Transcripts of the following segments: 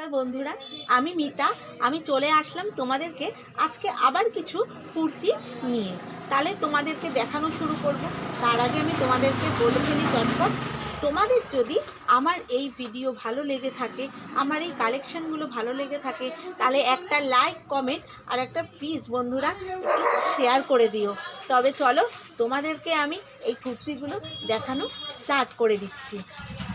নমস্কার বন্ধুরা, আমি মিতা। আমি চলে আসলাম তোমাদেরকে আজকে আবার কিছু কুর্তি নিয়ে। তাহলে তোমাদেরকে দেখানো শুরু করব। তার আগে আমি তোমাদেরকে বলে ফেলি চটপট, তোমাদের যদি আমার এই ভিডিও ভালো লেগে থাকে, আমার এই কালেকশানগুলো ভালো লেগে থাকে, তাহলে একটা লাইক, কমেন্ট আর একটা প্লিজ বন্ধুরা একটু শেয়ার করে দিও। তবে চলো তোমাদেরকে আমি এই কুর্তিগুলো দেখানো স্টার্ট করে দিচ্ছি।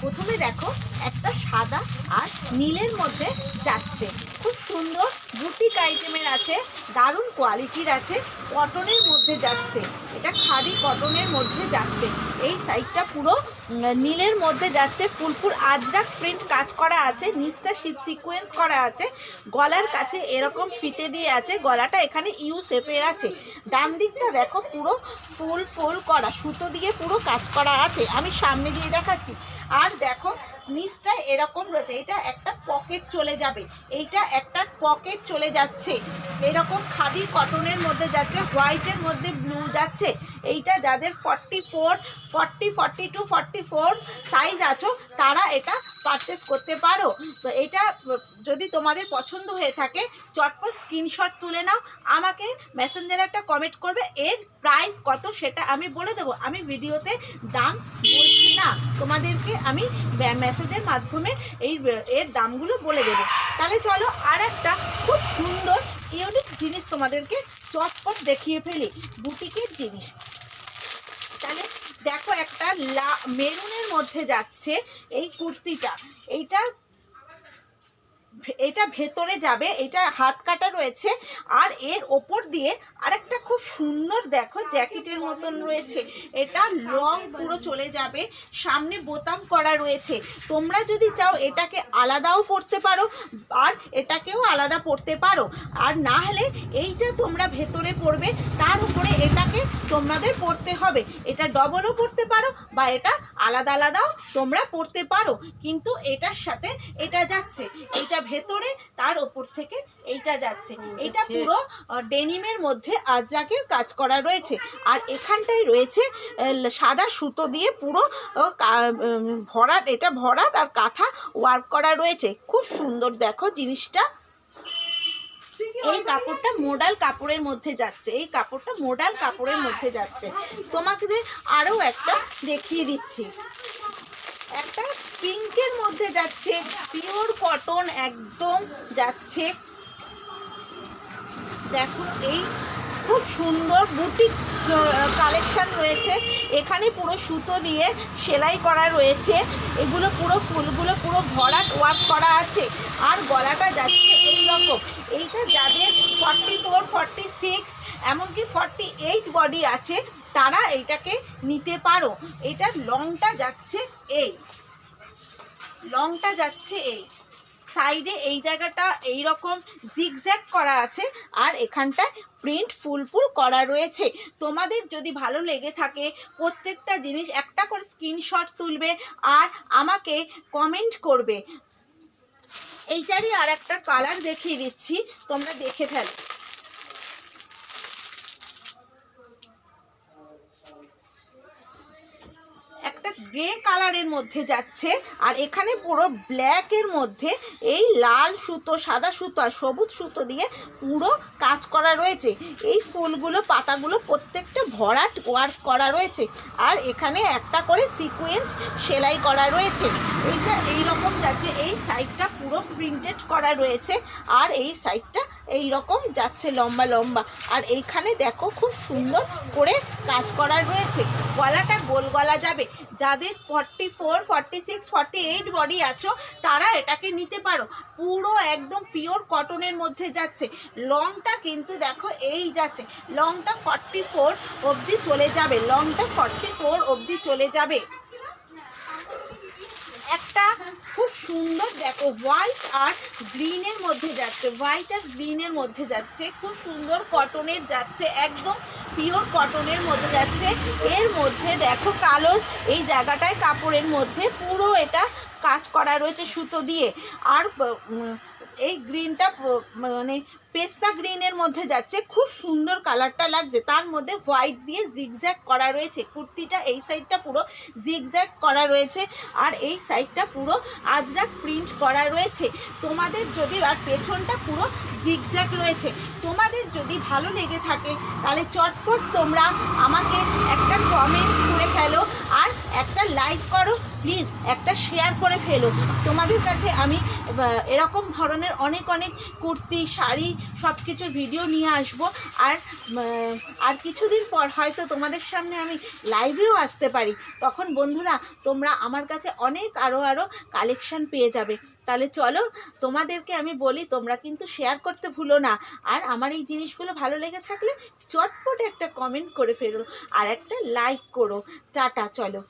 প্রথমে দেখো, একটা সাদা আর নীলের মধ্যে যাচ্ছে, খুব সুন্দর বুটিক আইটেমের আছে, দারুণ কোয়ালিটির আছে, কটনের মধ্যে যাচ্ছে, এটা খাদি কটনের মধ্যে যাচ্ছে। এই সাইডটা পুরো নীলের মধ্যে যাচ্ছে, ফুলপুর আজরাক প্রিন্ট কাজ করা আছে, নিচটা সিকোয়েন্স করা আছে, গলার কাছে এরকম ফিতে দিয়ে আছে, গলাটা এখানে ইউ শেপের আছে। ডান দিকটা দেখো পুরো ফুল করা সুতো দিয়ে পুরো কাজ করা আছে, আমি সামনে দিয়ে দেখাচ্ছি। আর দেখো নিচটা এরকম রয়েছে, এটা একটা পকেট চলে যাবে, এইটা একটা পকেট চলে যাচ্ছে, এরকম খাদি কটনের মধ্যে যাচ্ছে, হোয়াইটের মধ্যে ব্লু যাচ্ছে। এইটা যাদের 44 সাইজ আছো তারা এটা পারচেস করতে পারো। তো এটা যদি তোমাদের পছন্দ হয়ে থাকে চটপট স্ক্রিনশট তুলে নাও, আমাকে মেসেঞ্জারে একটা কমেন্ট করবে, এর প্রাইস কত সেটা আমি বলে দেবো। আমি ভিডিওতে দাম বলছি না, তোমাদেরকে আমি মেসেজের মাধ্যমে এর দামগুলো বলে দেবো। তাহলে চলো আর একটা খুব সুন্দর ইউনিক জিনিস তোমাদেরকে চটপট দেখিয়ে ফেলি, বুটিকের জিনিস। তাহলে দেখো, একটা মেরুনের মধ্যে যাচ্ছে এই কুর্তিটা, এটা ভেতরে যাবে, এটা হাত কাটা রয়েছে, আর এর ওপর দিয়ে আরেকটা খুব সুন্দর দেখো জ্যাকেটের মতন রয়েছে, এটা লং পুরো চলে যাবে, সামনে বোতাম করা রয়েছে। তোমরা যদি চাও এটাকে আলাদাও পরতে পারো আর এটাকেও আলাদা পরতে পারো, আর না হলে এইটা তোমরা ভেতরে পরবে, তার উপরে এটাকে তোমাদের পরতে হবে। এটা ডবলও পরতে পারো বা এটা আলাদা আলাদাও তোমরা পরতে পারো, কিন্তু এটার সাথে এটা যাচ্ছে, এইটা ভেতরে, তার ওপর থেকে এইটা যাচ্ছে। এটা পুরো ডেনিমের মধ্যে আজরাকের কাজ করা রয়েছে, আর এখানটায় রয়েছে সাদা সুতো দিয়ে পুরো ভরাট, এটা ভরাট আর কাঁথা ওয়ার্ক করা রয়েছে, খুব সুন্দর দেখো জিনিসটা। এই কাপড়টা মোডাল কাপড়ের মধ্যে যাচ্ছে, এই কাপড়টা মোডাল কাপড়ের মধ্যে যাচ্ছে। তোমাকে আরও একটা দেখিয়ে দিচ্ছি, একটা পিঙ্কের মধ্যে যাচ্ছে, পিওর কটন একদম যাচ্ছে। দেখো এই খুব সুন্দর বুটিক কালেকশন রয়েছে, এখানে পুরো সুতো দিয়ে সেলাই করা রয়েছে, এগুলো পুরো ফুলগুলো পুরো ভরাট ওয়ার্ক করা আছে, আর গলাটা যাচ্ছে এই রকম। এইটা যাদের 44, 46 এমনকি 48 বডি আছে তারা এইটাকে নিতে পারো। এটার লংটা যাচ্ছে এই, লংটা যাচ্ছে এই সাইডে, এই জায়গাটা এই রকম জিগজ্যাগ করা আছে, আর এখানটায় প্রিন্ট ফুল করা রয়েছে। তোমাদের যদি ভালো লেগে থাকে প্রত্যেকটা জিনিস একটা করে স্ক্রিনশট তুলবে আর আমাকে কমেন্ট করবে। এইটারই আর একটা কালার দেখিয়ে দিচ্ছি, তোমরা দেখে ফেলো। গ্রে কালারের মধ্যে যাচ্ছে, আর এখানে পুরো ব্ল্যাকের মধ্যে এই লাল সুতো, সাদা সুতো আর সবুজ সুতো দিয়ে পুরো কাজ করা রয়েছে। এই ফুলগুলো, পাতাগুলো প্রত্যেকটা ভরাট ওয়ার্ক করা রয়েছে, আর এখানে একটা করে সিকোয়েন্স সেলাই করা রয়েছে। এইটা এই রকম যাচ্ছে, এই সাইডটা পুরো প্রিন্টেড করা রয়েছে, আর এই সাইডটা এই রকম যাচ্ছে লম্বা লম্বা, আর এইখানে দেখো খুব সুন্দর করে কাজ করা রয়েছে। গলাটা গোল গলা যাবে, যাদের 44, 46, 48 বডি আছো তারা এটাকে নিতে পারো, পুরো একদম পিওর কটনের মধ্যে যাচ্ছে। লংটা কিন্তু দেখো এই যাচ্ছে, লংটা 44 অবধি চলে যাবে, লংটা 44 অবধি চলে যাবে। একটা খুব সুন্দর দেখো হোয়াইট আর গ্রিনের মধ্যে যাচ্ছে, হোয়াইট আর গ্রিনের মধ্যে যাচ্ছে, খুব সুন্দর কটনের যাচ্ছে, একদম পিওর কটনের মধ্যে যাচ্ছে। এর মধ্যে দেখো কালোর এই জায়গাটায় কাপড়ের মধ্যে পুরো এটা কাজ করা রয়েছে সুতো দিয়ে, আর এই গ্রিনটা মানে পেস্তা গ্রিনের মধ্যে যাচ্ছে, খুব সুন্দর কালারটা লাগছে। তার মধ্যে হোয়াইট দিয়ে জিগজ্যাগ করা রয়েছে। কুর্তিটা এই সাইডটা পুরো জিগজ্যাগ করা রয়েছে, আর এই সাইডটা পুরো আজরাক প্রিন্ট করা রয়েছে। তোমাদের যদি, আর পেছনটা পুরো জিগজ্যাগ রয়েছে। তোমাদের যদি ভালো লেগে থাকে তাহলে চটপট তোমরা আমাকে একটা কমেন্ট করে ফেলো, আর একটা লাইক করো প্লিজ, একটা শেয়ার করে ফেলো। তোমাদের কাছে আমি এরকম ধরনের অনেক অনেক কুর্তি, শাড়ি সব কিছুর ভিডিও নিয়ে আসবো। আর কিছুদিন পর হয়তো তোমাদের সামনে আমি লাইভেও আসতে পারি। তখন বন্ধুরা তোমরা আমার কাছে অনেক আরও কালেকশান পেয়ে যাবে। তাহলে চলো, তোমাদেরকে আমি বলি, তোমরা কিন্তু শেয়ার করতে ভুলো না। আর আমার এই জিনিসগুলো ভালো লেগে থাকলে চটপট একটা কমেন্ট করে ফেলো, আর একটা লাইক করো। টাটা, চলো।